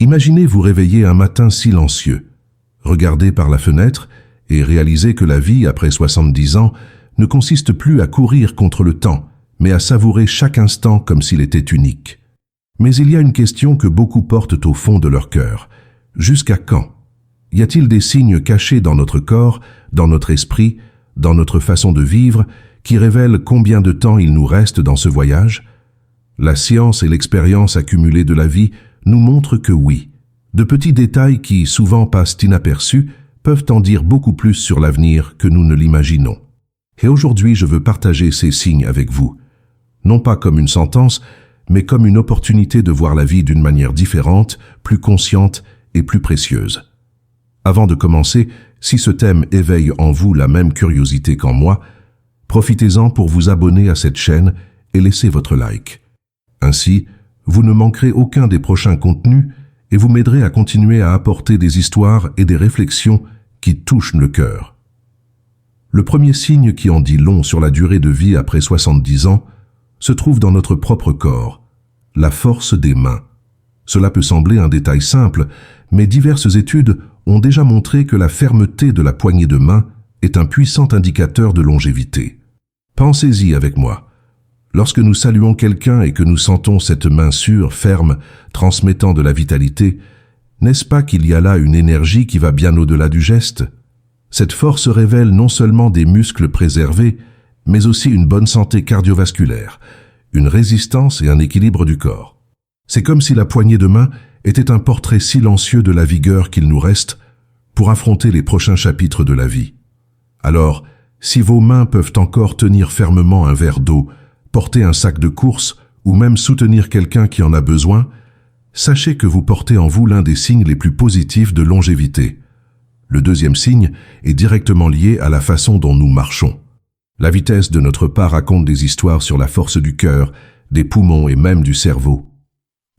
Imaginez vous réveiller un matin silencieux, regardez par la fenêtre et réalisez que la vie, après 70 ans, ne consiste plus à courir contre le temps, mais à savourer chaque instant comme s'il était unique. Mais il y a une question que beaucoup portent au fond de leur cœur. Jusqu'à quand? Y a-t-il des signes cachés dans notre corps, dans notre esprit, dans notre façon de vivre, qui révèlent combien de temps il nous reste dans ce voyage? La science et l'expérience accumulée de la vie nous montrent que oui. De petits détails qui, souvent passent inaperçus, peuvent en dire beaucoup plus sur l'avenir que nous ne l'imaginons. Et aujourd'hui, je veux partager ces signes avec vous. Non pas comme une sentence, mais comme une opportunité de voir la vie d'une manière différente, plus consciente et plus précieuse. Avant de commencer, si ce thème éveille en vous la même curiosité qu'en moi, profitez-en pour vous abonner à cette chaîne et laisser votre like. Ainsi, vous ne manquerez aucun des prochains contenus et vous m'aiderez à continuer à apporter des histoires et des réflexions qui touchent le cœur. Le premier signe qui en dit long sur la durée de vie après 70 ans se trouve dans notre propre corps, la force des mains. Cela peut sembler un détail simple, mais diverses études ont déjà montré que la fermeté de la poignée de main est un puissant indicateur de longévité. Pensez-y avec moi. Lorsque nous saluons quelqu'un et que nous sentons cette main sûre, ferme, transmettant de la vitalité, n'est-ce pas qu'il y a là une énergie qui va bien au-delà du geste? Cette force révèle non seulement des muscles préservés, mais aussi une bonne santé cardiovasculaire, une résistance et un équilibre du corps. C'est comme si la poignée de main était un portrait silencieux de la vigueur qu'il nous reste pour affronter les prochains chapitres de la vie. Alors, si vos mains peuvent encore tenir fermement un verre d'eau, porter un sac de course ou même soutenir quelqu'un qui en a besoin, sachez que vous portez en vous l'un des signes les plus positifs de longévité. Le deuxième signe est directement lié à la façon dont nous marchons. La vitesse de notre pas raconte des histoires sur la force du cœur, des poumons et même du cerveau.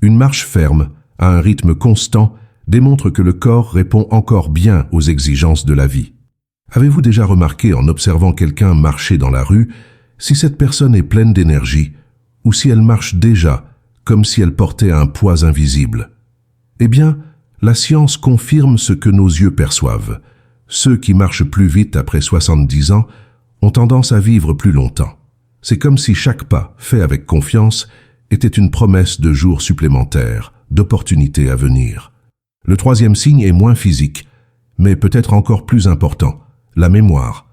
Une marche ferme, à un rythme constant, démontre que le corps répond encore bien aux exigences de la vie. Avez-vous déjà remarqué en observant quelqu'un marcher dans la rue, si cette personne est pleine d'énergie, ou si elle marche déjà, comme si elle portait un poids invisible? Eh bien, la science confirme ce que nos yeux perçoivent. Ceux qui marchent plus vite après 70 ans ont tendance à vivre plus longtemps. C'est comme si chaque pas, fait avec confiance, était une promesse de jours supplémentaires, d'opportunités à venir. Le troisième signe est moins physique, mais peut-être encore plus important, la mémoire.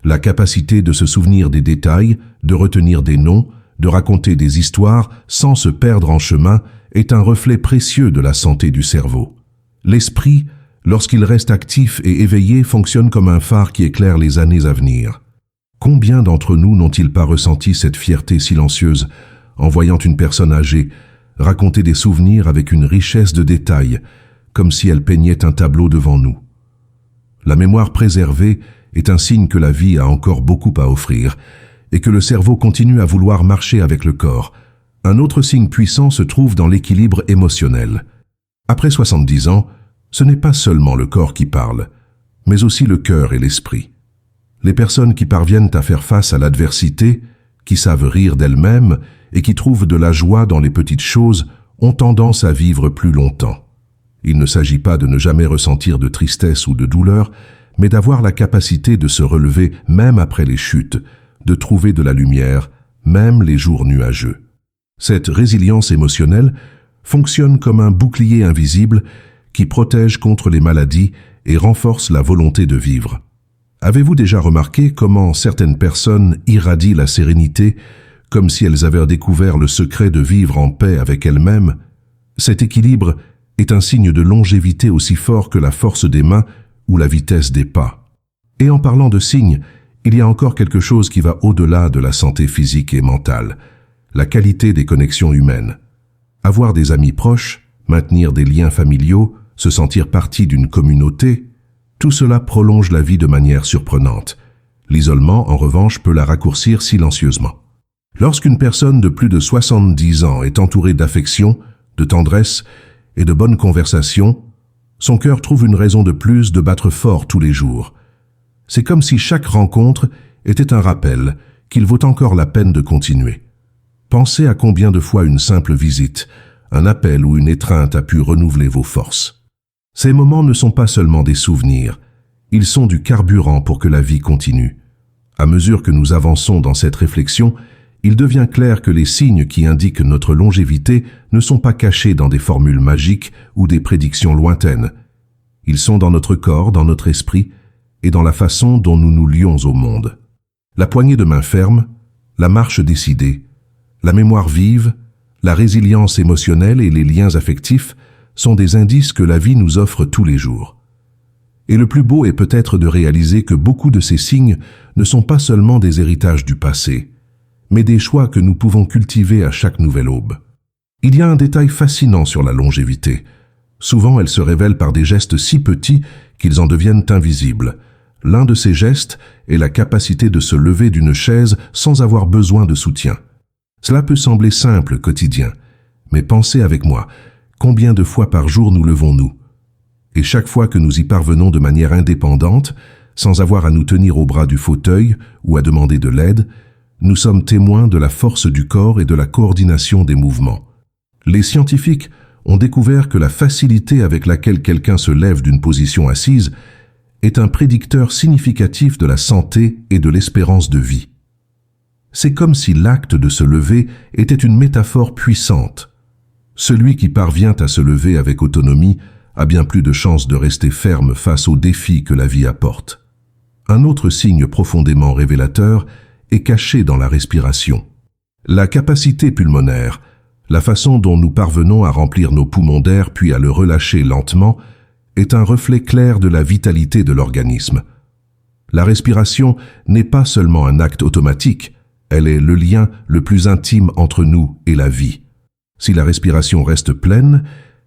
La capacité de se souvenir des détails, de retenir des noms, de raconter des histoires sans se perdre en chemin est un reflet précieux de la santé du cerveau. L'esprit, lorsqu'il reste actif et éveillé, fonctionne comme un phare qui éclaire les années à venir. Combien d'entre nous n'ont-ils pas ressenti cette fierté silencieuse en voyant une personne âgée raconter des souvenirs avec une richesse de détails, comme si elle peignait un tableau devant nous? La mémoire préservée est un signe que la vie a encore beaucoup à offrir et que le cerveau continue à vouloir marcher avec le corps. Un autre signe puissant se trouve dans l'équilibre émotionnel. Après 70 ans, ce n'est pas seulement le corps qui parle, mais aussi le cœur et l'esprit. Les personnes qui parviennent à faire face à l'adversité, qui savent rire d'elles-mêmes et qui trouvent de la joie dans les petites choses, ont tendance à vivre plus longtemps. Il ne s'agit pas de ne jamais ressentir de tristesse ou de douleur, mais d'avoir la capacité de se relever même après les chutes, de trouver de la lumière, même les jours nuageux. Cette résilience émotionnelle fonctionne comme un bouclier invisible qui protège contre les maladies et renforce la volonté de vivre. Avez-vous déjà remarqué comment certaines personnes irradient la sérénité, comme si elles avaient découvert le secret de vivre en paix avec elles-mêmes? Cet équilibre est un signe de longévité aussi fort que la force des mains ou la vitesse des pas. Et en parlant de signes, il y a encore quelque chose qui va au-delà de la santé physique et mentale, la qualité des connexions humaines. Avoir des amis proches, maintenir des liens familiaux, se sentir partie d'une communauté, tout cela prolonge la vie de manière surprenante. L'isolement, en revanche, peut la raccourcir silencieusement. Lorsqu'une personne de plus de 70 ans est entourée d'affection, de tendresse et de bonnes conversations, son cœur trouve une raison de plus de battre fort tous les jours. C'est comme si chaque rencontre était un rappel qu'il vaut encore la peine de continuer. Pensez à combien de fois une simple visite, un appel ou une étreinte a pu renouveler vos forces. Ces moments ne sont pas seulement des souvenirs, ils sont du carburant pour que la vie continue. À mesure que nous avançons dans cette réflexion, il devient clair que les signes qui indiquent notre longévité ne sont pas cachés dans des formules magiques ou des prédictions lointaines. Ils sont dans notre corps, dans notre esprit et dans la façon dont nous nous lions au monde. La poignée de main ferme, la marche décidée, la mémoire vive, la résilience émotionnelle et les liens affectifs sont des indices que la vie nous offre tous les jours. Et le plus beau est peut-être de réaliser que beaucoup de ces signes ne sont pas seulement des héritages du passé, mais des choix que nous pouvons cultiver à chaque nouvelle aube. Il y a un détail fascinant sur la longévité. Souvent, elle se révèle par des gestes si petits qu'ils en deviennent invisibles. L'un de ces gestes est la capacité de se lever d'une chaise sans avoir besoin de soutien. Cela peut sembler simple, quotidien, mais pensez avec moi, combien de fois par jour nous levons-nous? Et chaque fois que nous y parvenons de manière indépendante, sans avoir à nous tenir au bras du fauteuil ou à demander de l'aide, nous sommes témoins de la force du corps et de la coordination des mouvements. Les scientifiques ont découvert que la facilité avec laquelle quelqu'un se lève d'une position assise est un prédicteur significatif de la santé et de l'espérance de vie. C'est comme si l'acte de se lever était une métaphore puissante. Celui qui parvient à se lever avec autonomie a bien plus de chances de rester ferme face aux défis que la vie apporte. Un autre signe profondément révélateur est caché dans la respiration. La capacité pulmonaire, la façon dont nous parvenons à remplir nos poumons d'air puis à le relâcher lentement, est un reflet clair de la vitalité de l'organisme. La respiration n'est pas seulement un acte automatique, elle est le lien le plus intime entre nous et la vie. Si la respiration reste pleine,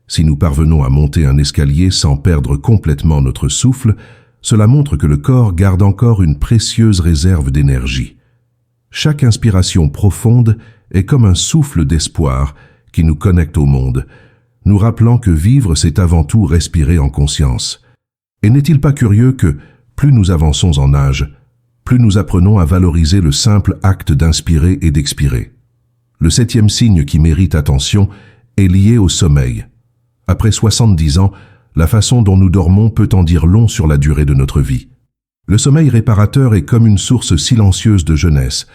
si nous parvenons à monter un escalier sans perdre complètement notre souffle, cela montre que le corps garde encore une précieuse réserve d'énergie. Chaque inspiration profonde est comme un souffle d'espoir qui nous connecte au monde, nous rappelant que vivre, c'est avant tout respirer en conscience. Et n'est-il pas curieux que, plus nous avançons en âge, plus nous apprenons à valoriser le simple acte d'inspirer et d'expirer. Le 7e signe qui mérite attention est lié au sommeil. Après 70 ans, la façon dont nous dormons peut en dire long sur la durée de notre vie. Le sommeil réparateur est comme une source silencieuse de jeunesse.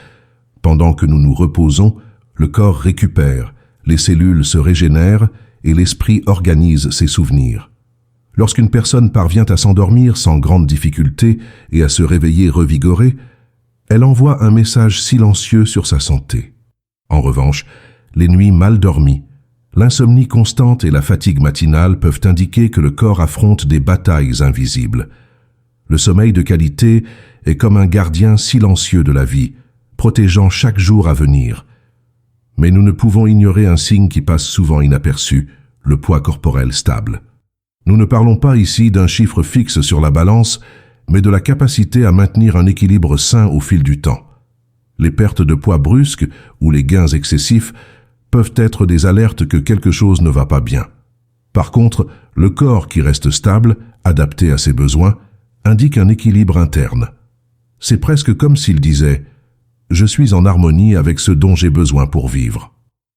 Pendant que nous nous reposons, le corps récupère, les cellules se régénèrent et l'esprit organise ses souvenirs. Lorsqu'une personne parvient à s'endormir sans grande difficulté et à se réveiller revigorée, elle envoie un message silencieux sur sa santé. En revanche, les nuits mal dormies, l'insomnie constante et la fatigue matinale peuvent indiquer que le corps affronte des batailles invisibles. Le sommeil de qualité est comme un gardien silencieux de la vie, protégeant chaque jour à venir. Mais nous ne pouvons ignorer un signe qui passe souvent inaperçu, le poids corporel stable. Nous ne parlons pas ici d'un chiffre fixe sur la balance, mais de la capacité à maintenir un équilibre sain au fil du temps. Les pertes de poids brusques ou les gains excessifs peuvent être des alertes que quelque chose ne va pas bien. Par contre, le corps qui reste stable, adapté à ses besoins, indique un équilibre interne. C'est presque comme s'il disait « Je suis en harmonie avec ce dont j'ai besoin pour vivre ».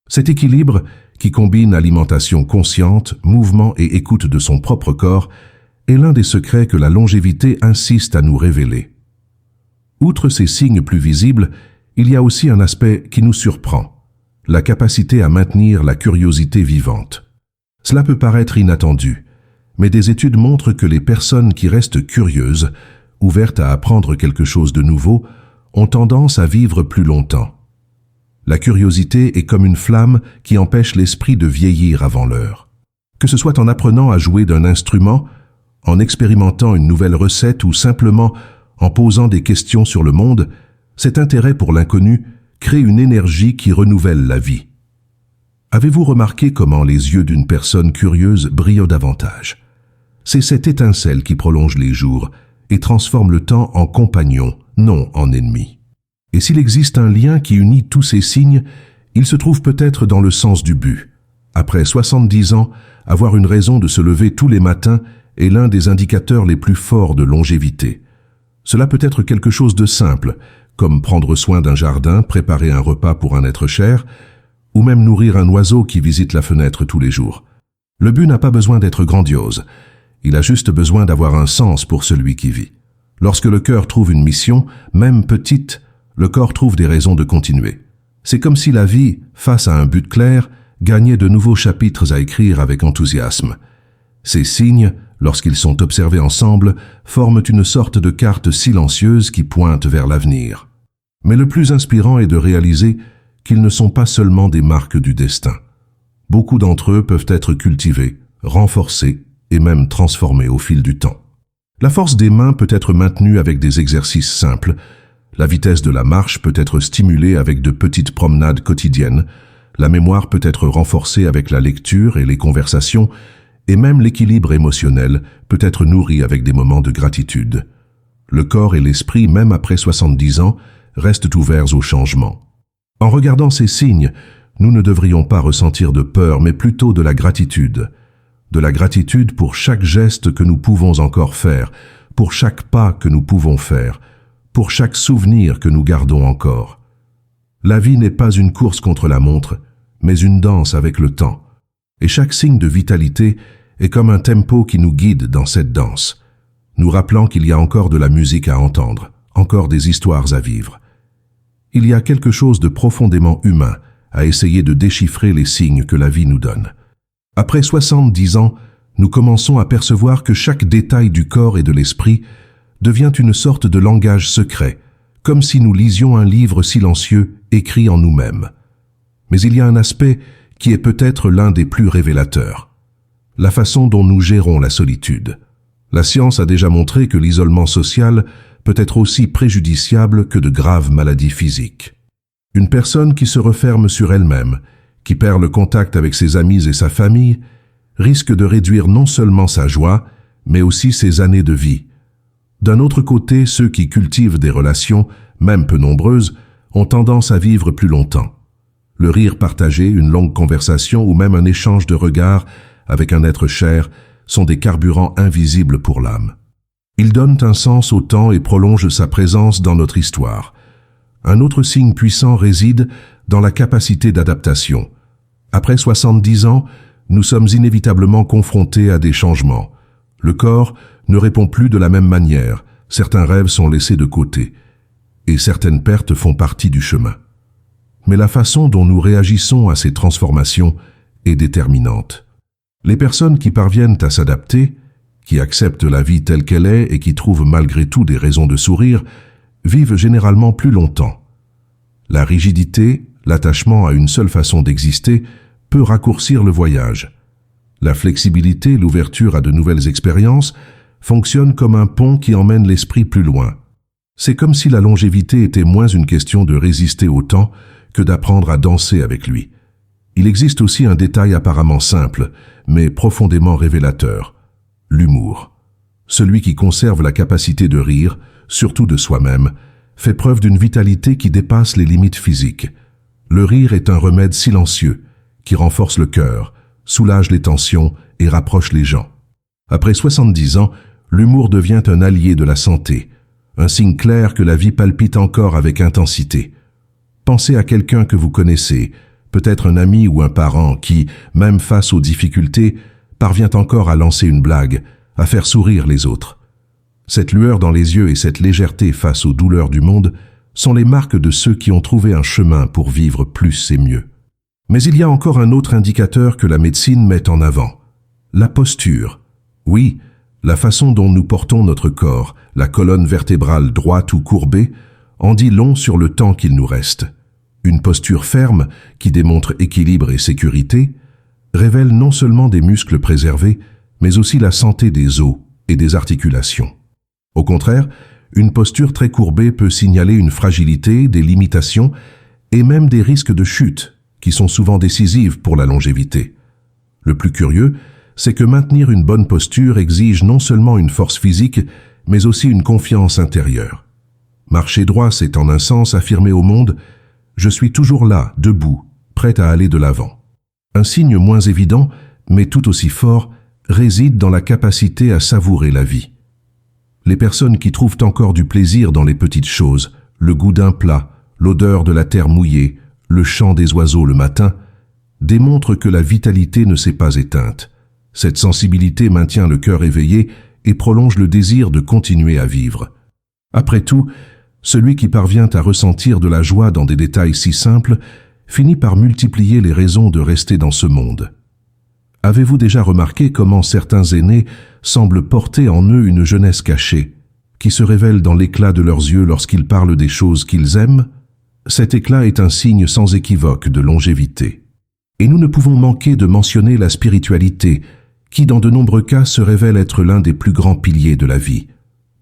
Cet équilibre, qui combine alimentation consciente, mouvement et écoute de son propre corps, est l'un des secrets que la longévité insiste à nous révéler. Outre ces signes plus visibles, il y a aussi un aspect qui nous surprend, la capacité à maintenir la curiosité vivante. Cela peut paraître inattendu, mais des études montrent que les personnes qui restent curieuses, ouvertes à apprendre quelque chose de nouveau, ont tendance à vivre plus longtemps. La curiosité est comme une flamme qui empêche l'esprit de vieillir avant l'heure. Que ce soit en apprenant à jouer d'un instrument, en expérimentant une nouvelle recette ou simplement en posant des questions sur le monde, cet intérêt pour l'inconnu crée une énergie qui renouvelle la vie. Avez-vous remarqué comment les yeux d'une personne curieuse brillent davantage? C'est cette étincelle qui prolonge les jours et transforme le temps en compagnon, non en ennemi. Et s'il existe un lien qui unit tous ces signes, il se trouve peut-être dans le sens du but. Après 70 ans, avoir une raison de se lever tous les matins est l'un des indicateurs les plus forts de longévité. Cela peut être quelque chose de simple, comme prendre soin d'un jardin, préparer un repas pour un être cher, ou même nourrir un oiseau qui visite la fenêtre tous les jours. Le but n'a pas besoin d'être grandiose, il a juste besoin d'avoir un sens pour celui qui vit. Lorsque le cœur trouve une mission, même petite, le corps trouve des raisons de continuer. C'est comme si la vie, face à un but clair, gagnait de nouveaux chapitres à écrire avec enthousiasme. Ces signes, lorsqu'ils sont observés ensemble, forment une sorte de carte silencieuse qui pointe vers l'avenir. Mais le plus inspirant est de réaliser qu'ils ne sont pas seulement des marques du destin. Beaucoup d'entre eux peuvent être cultivés, renforcés et même transformés au fil du temps. La force des mains peut être maintenue avec des exercices simples. La vitesse de la marche peut être stimulée avec de petites promenades quotidiennes. La mémoire peut être renforcée avec la lecture et les conversations. Et même l'équilibre émotionnel peut être nourri avec des moments de gratitude. Le corps et l'esprit, même après 70 ans, restent ouverts au changement. En regardant ces signes, nous ne devrions pas ressentir de peur, mais plutôt de la gratitude. De la gratitude pour chaque geste que nous pouvons encore faire, pour chaque pas que nous pouvons faire, pour chaque souvenir que nous gardons encore. La vie n'est pas une course contre la montre, mais une danse avec le temps. Et chaque signe de vitalité est comme un tempo qui nous guide dans cette danse, nous rappelant qu'il y a encore de la musique à entendre, encore des histoires à vivre. Il y a quelque chose de profondément humain à essayer de déchiffrer les signes que la vie nous donne. Après 70 ans, nous commençons à percevoir que chaque détail du corps et de l'esprit devient une sorte de langage secret, comme si nous lisions un livre silencieux écrit en nous-mêmes. Mais il y a un aspect qui est peut-être l'un des plus révélateurs. La façon dont nous gérons la solitude. La science a déjà montré que l'isolement social peut être aussi préjudiciable que de graves maladies physiques. Une personne qui se referme sur elle-même, qui perd le contact avec ses amis et sa famille, risque de réduire non seulement sa joie, mais aussi ses années de vie. D'un autre côté, ceux qui cultivent des relations, même peu nombreuses, ont tendance à vivre plus longtemps. Le rire partagé, une longue conversation ou même un échange de regards avec un être cher sont des carburants invisibles pour l'âme. Ils donnent un sens au temps et prolongent sa présence dans notre histoire. Un autre signe puissant réside dans la capacité d'adaptation. Après 70 ans, nous sommes inévitablement confrontés à des changements. Le corps ne répond plus de la même manière, certains rêves sont laissés de côté, et certaines pertes font partie du chemin. Mais la façon dont nous réagissons à ces transformations est déterminante. Les personnes qui parviennent à s'adapter, qui acceptent la vie telle qu'elle est et qui trouvent malgré tout des raisons de sourire, vivent généralement plus longtemps. La rigidité, l'attachement à une seule façon d'exister, peut raccourcir le voyage. La flexibilité, l'ouverture à de nouvelles expériences, fonctionnent comme un pont qui emmène l'esprit plus loin. C'est comme si la longévité était moins une question de résister au temps que d'apprendre à danser avec lui. Il existe aussi un détail apparemment simple, mais profondément révélateur. L'humour. Celui qui conserve la capacité de rire, surtout de soi-même, fait preuve d'une vitalité qui dépasse les limites physiques. Le rire est un remède silencieux, qui renforce le cœur, soulage les tensions et rapproche les gens. Après 70 ans, l'humour devient un allié de la santé, un signe clair que la vie palpite encore avec intensité. Pensez à quelqu'un que vous connaissez, peut-être un ami ou un parent qui, même face aux difficultés, parvient encore à lancer une blague, à faire sourire les autres. Cette lueur dans les yeux et cette légèreté face aux douleurs du monde sont les marques de ceux qui ont trouvé un chemin pour vivre plus et mieux. Mais il y a encore un autre indicateur que la médecine met en avant. La posture. Oui, la façon dont nous portons notre corps, la colonne vertébrale droite ou courbée, en dit long sur le temps qu'il nous reste. Une posture ferme, qui démontre équilibre et sécurité, révèle non seulement des muscles préservés, mais aussi la santé des os et des articulations. Au contraire, une posture très courbée peut signaler une fragilité, des limitations et même des risques de chute, qui sont souvent décisives pour la longévité. Le plus curieux, c'est que maintenir une bonne posture exige non seulement une force physique, mais aussi une confiance intérieure. Marcher droit, c'est en un sens affirmer au monde « Je suis toujours là, debout, prêt à aller de l'avant ». Un signe moins évident, mais tout aussi fort, réside dans la capacité à savourer la vie. Les personnes qui trouvent encore du plaisir dans les petites choses, le goût d'un plat, l'odeur de la terre mouillée, le chant des oiseaux le matin, démontre que la vitalité ne s'est pas éteinte. Cette sensibilité maintient le cœur éveillé et prolonge le désir de continuer à vivre. Après tout, celui qui parvient à ressentir de la joie dans des détails si simples finit par multiplier les raisons de rester dans ce monde. Avez-vous déjà remarqué comment certains aînés semblent porter en eux une jeunesse cachée, qui se révèle dans l'éclat de leurs yeux lorsqu'ils parlent des choses qu'ils aiment? Cet éclat est un signe sans équivoque de longévité. Et nous ne pouvons manquer de mentionner la spiritualité, qui dans de nombreux cas se révèle être l'un des plus grands piliers de la vie.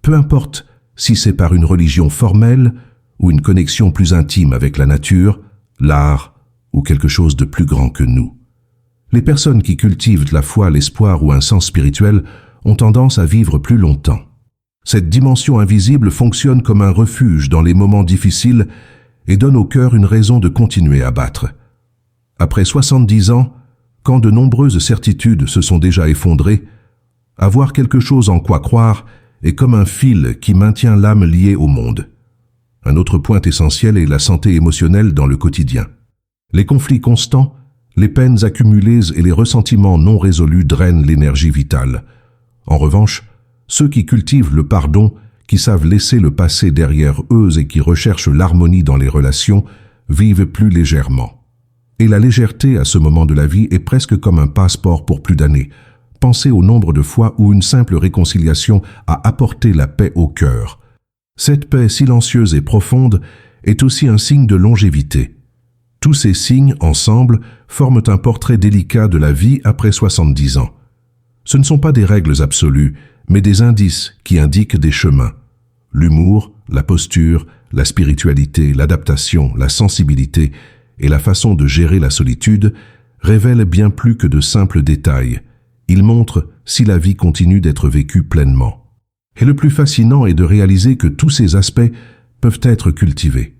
Peu importe si c'est par une religion formelle ou une connexion plus intime avec la nature, l'art ou quelque chose de plus grand que nous. Les personnes qui cultivent la foi, l'espoir ou un sens spirituel ont tendance à vivre plus longtemps. Cette dimension invisible fonctionne comme un refuge dans les moments difficiles et donne au cœur une raison de continuer à battre. Après 70 ans, quand de nombreuses certitudes se sont déjà effondrées, avoir quelque chose en quoi croire est comme un fil qui maintient l'âme liée au monde. Un autre point essentiel est la santé émotionnelle dans le quotidien. Les conflits constants, les peines accumulées et les ressentiments non résolus drainent l'énergie vitale. En revanche, ceux qui cultivent le pardon, qui savent laisser le passé derrière eux et qui recherchent l'harmonie dans les relations, vivent plus légèrement. Et la légèreté à ce moment de la vie est presque comme un passeport pour plus d'années. Pensez au nombre de fois où une simple réconciliation a apporté la paix au cœur. Cette paix silencieuse et profonde est aussi un signe de longévité. Tous ces signes, ensemble, forment un portrait délicat de la vie après 70 ans. Ce ne sont pas des règles absolues, mais des indices qui indiquent des chemins. L'humour, la posture, la spiritualité, l'adaptation, la sensibilité et la façon de gérer la solitude révèlent bien plus que de simples détails. Ils montrent si la vie continue d'être vécue pleinement. Et le plus fascinant est de réaliser que tous ces aspects peuvent être cultivés.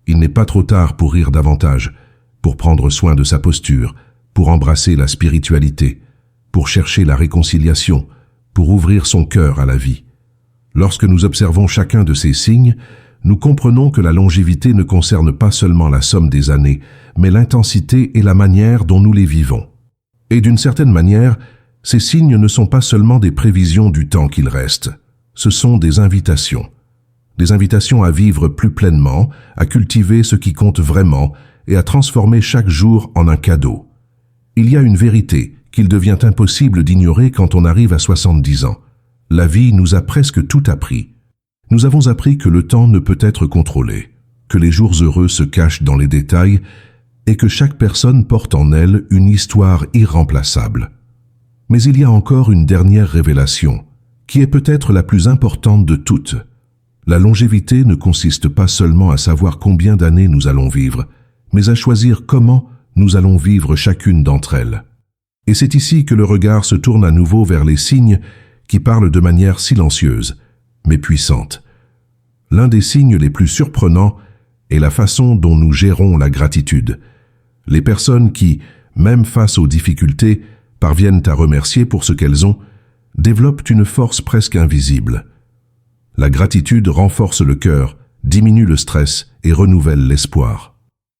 Il n'est pas trop tard pour rire davantage, pour prendre soin de sa posture, pour embrasser la spiritualité, pour chercher la réconciliation, pour ouvrir son cœur à la vie. Lorsque nous observons chacun de ces signes, nous comprenons que la longévité ne concerne pas seulement la somme des années, mais l'intensité et la manière dont nous les vivons. Et d'une certaine manière, ces signes ne sont pas seulement des prévisions du temps qu'il reste, ce sont des invitations. Des invitations à vivre plus pleinement, à cultiver ce qui compte vraiment et à transformer chaque jour en un cadeau. Il y a une vérité qu'il devient impossible d'ignorer quand on arrive à 70 ans. La vie nous a presque tout appris. Nous avons appris que le temps ne peut être contrôlé, que les jours heureux se cachent dans les détails et que chaque personne porte en elle une histoire irremplaçable. Mais il y a encore une dernière révélation, qui est peut-être la plus importante de toutes. La longévité ne consiste pas seulement à savoir combien d'années nous allons vivre, mais à choisir comment nous allons vivre chacune d'entre elles. Et c'est ici que le regard se tourne à nouveau vers les signes qui parlent de manière silencieuse, mais puissante. L'un des signes les plus surprenants est la façon dont nous gérons la gratitude. Les personnes qui, même face aux difficultés, parviennent à remercier pour ce qu'elles ont, développent une force presque invisible. La gratitude renforce le cœur, diminue le stress et renouvelle l'espoir.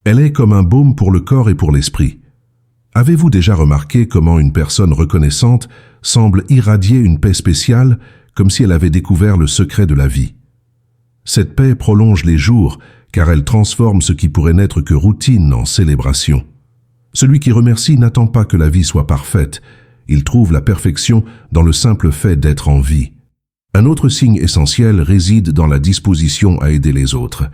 Elle est comme un baume pour le corps et pour l'esprit. Avez-vous déjà remarqué comment une personne reconnaissante semble irradier une paix spéciale, comme si elle avait découvert le secret de la vie? Cette paix prolonge les jours, car elle transforme ce qui pourrait n'être que routine en célébration. Celui qui remercie n'attend pas que la vie soit parfaite, il trouve la perfection dans le simple fait d'être en vie. Un autre signe essentiel réside dans la disposition à aider les autres.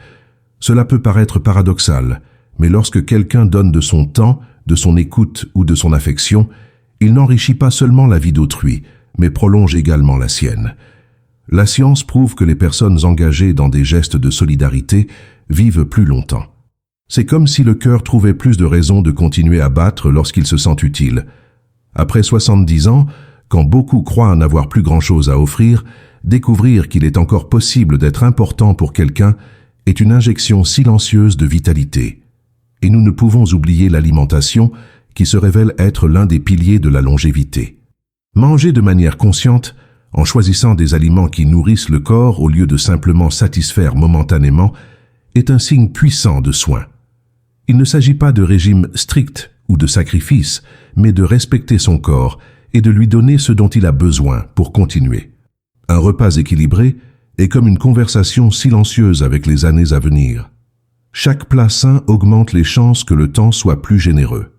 Cela peut paraître paradoxal, mais lorsque quelqu'un donne de son temps, de son écoute ou de son affection, il n'enrichit pas seulement la vie d'autrui, mais prolonge également la sienne. La science prouve que les personnes engagées dans des gestes de solidarité vivent plus longtemps. C'est comme si le cœur trouvait plus de raisons de continuer à battre lorsqu'il se sent utile. Après 70 ans, quand beaucoup croient n'avoir plus grand-chose à offrir, découvrir qu'il est encore possible d'être important pour quelqu'un est une injection silencieuse de vitalité. Et nous ne pouvons oublier l'alimentation, qui se révèle être l'un des piliers de la longévité. Manger de manière consciente, en choisissant des aliments qui nourrissent le corps au lieu de simplement satisfaire momentanément, est un signe puissant de soin. Il ne s'agit pas de régime strict ou de sacrifice, mais de respecter son corps et de lui donner ce dont il a besoin pour continuer. Un repas équilibré est comme une conversation silencieuse avec les années à venir. Chaque plat sain augmente les chances que le temps soit plus généreux.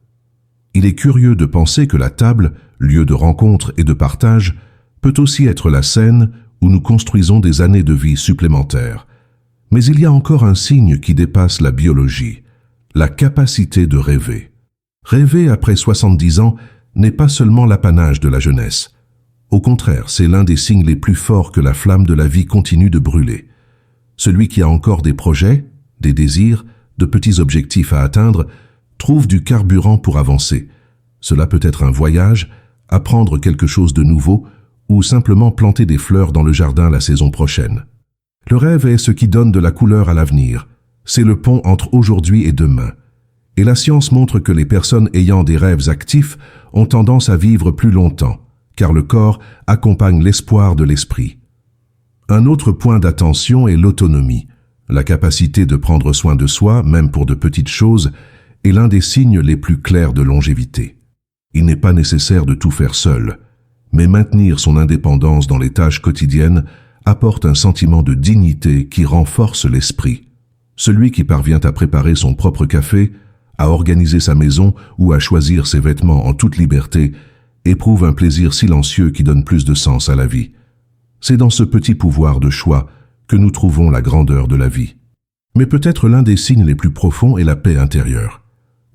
Il est curieux de penser que la table, lieu de rencontre et de partage, peut aussi être la scène où nous construisons des années de vie supplémentaires. Mais il y a encore un signe qui dépasse la biologie, la capacité de rêver. Rêver après 70 ans n'est pas seulement l'apanage de la jeunesse. Au contraire, c'est l'un des signes les plus forts que la flamme de la vie continue de brûler. Celui qui a encore des projets, des désirs, de petits objectifs à atteindre, trouve du carburant pour avancer. Cela peut être un voyage, apprendre quelque chose de nouveau ou simplement planter des fleurs dans le jardin la saison prochaine. Le rêve est ce qui donne de la couleur à l'avenir. C'est le pont entre aujourd'hui et demain. Et la science montre que les personnes ayant des rêves actifs ont tendance à vivre plus longtemps, car le corps accompagne l'espoir de l'esprit. Un autre point d'attention est l'autonomie. La capacité de prendre soin de soi, même pour de petites choses, est l'un des signes les plus clairs de longévité. Il n'est pas nécessaire de tout faire seul, mais maintenir son indépendance dans les tâches quotidiennes apporte un sentiment de dignité qui renforce l'esprit. Celui qui parvient à préparer son propre café, à organiser sa maison ou à choisir ses vêtements en toute liberté éprouve un plaisir silencieux qui donne plus de sens à la vie. C'est dans ce petit pouvoir de choix que nous trouvons la grandeur de la vie. Mais peut-être l'un des signes les plus profonds est la paix intérieure.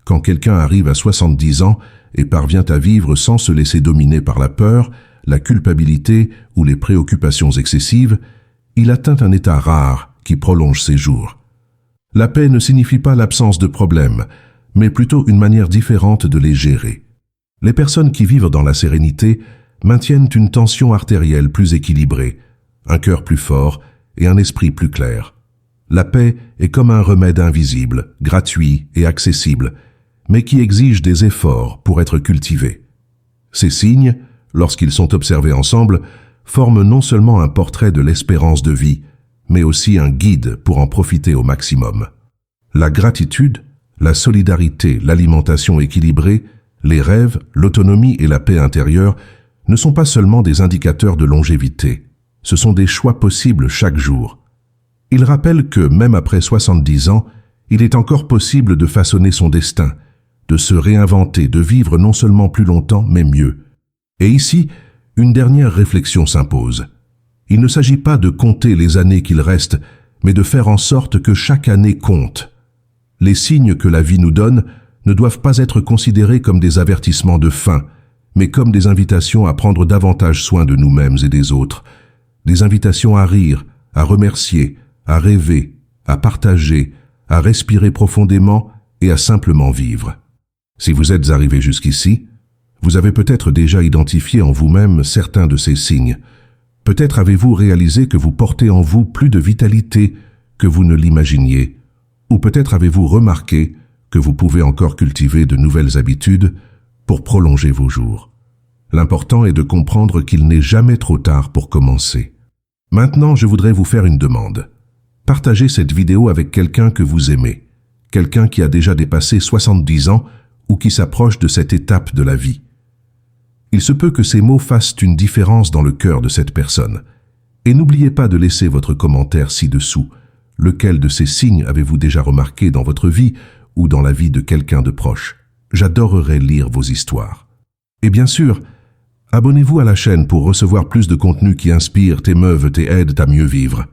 Quand quelqu'un arrive à 70 ans et parvient à vivre sans se laisser dominer par la peur, la culpabilité ou les préoccupations excessives, il atteint un état rare qui prolonge ses jours. La paix ne signifie pas l'absence de problèmes, mais plutôt une manière différente de les gérer. Les personnes qui vivent dans la sérénité maintiennent une tension artérielle plus équilibrée, un cœur plus fort et un esprit plus clair. La paix est comme un remède invisible, gratuit et accessible, mais qui exige des efforts pour être cultivé. Ces signes, lorsqu'ils sont observés ensemble, forment non seulement un portrait de l'espérance de vie, mais aussi un guide pour en profiter au maximum. La gratitude, la solidarité, l'alimentation équilibrée, les rêves, l'autonomie et la paix intérieure ne sont pas seulement des indicateurs de longévité, ce sont des choix possibles chaque jour. Ils rappellent que, même après 70 ans, il est encore possible de façonner son destin, de se réinventer, de vivre non seulement plus longtemps, mais mieux. Et ici, une dernière réflexion s'impose. Il ne s'agit pas de compter les années qu'il reste, mais de faire en sorte que chaque année compte. Les signes que la vie nous donne ne doivent pas être considérés comme des avertissements de fin, mais comme des invitations à prendre davantage soin de nous-mêmes et des autres, des invitations à rire, à remercier, à rêver, à partager, à respirer profondément et à simplement vivre. Si vous êtes arrivé jusqu'ici, vous avez peut-être déjà identifié en vous-même certains de ces signes. Peut-être avez-vous réalisé que vous portez en vous plus de vitalité que vous ne l'imaginiez, ou peut-être avez-vous remarqué que vous pouvez encore cultiver de nouvelles habitudes pour prolonger vos jours. L'important est de comprendre qu'il n'est jamais trop tard pour commencer. Maintenant, je voudrais vous faire une demande. Partagez cette vidéo avec quelqu'un que vous aimez, quelqu'un qui a déjà dépassé 70 ans ou qui s'approche de cette étape de la vie. Il se peut que ces mots fassent une différence dans le cœur de cette personne. Et n'oubliez pas de laisser votre commentaire ci-dessous. Lequel de ces signes avez-vous déjà remarqué dans votre vie ou dans la vie de quelqu'un de proche? J'adorerais lire vos histoires. Et bien sûr, abonnez-vous à la chaîne pour recevoir plus de contenu qui inspire, t'émeuve et aide à mieux vivre.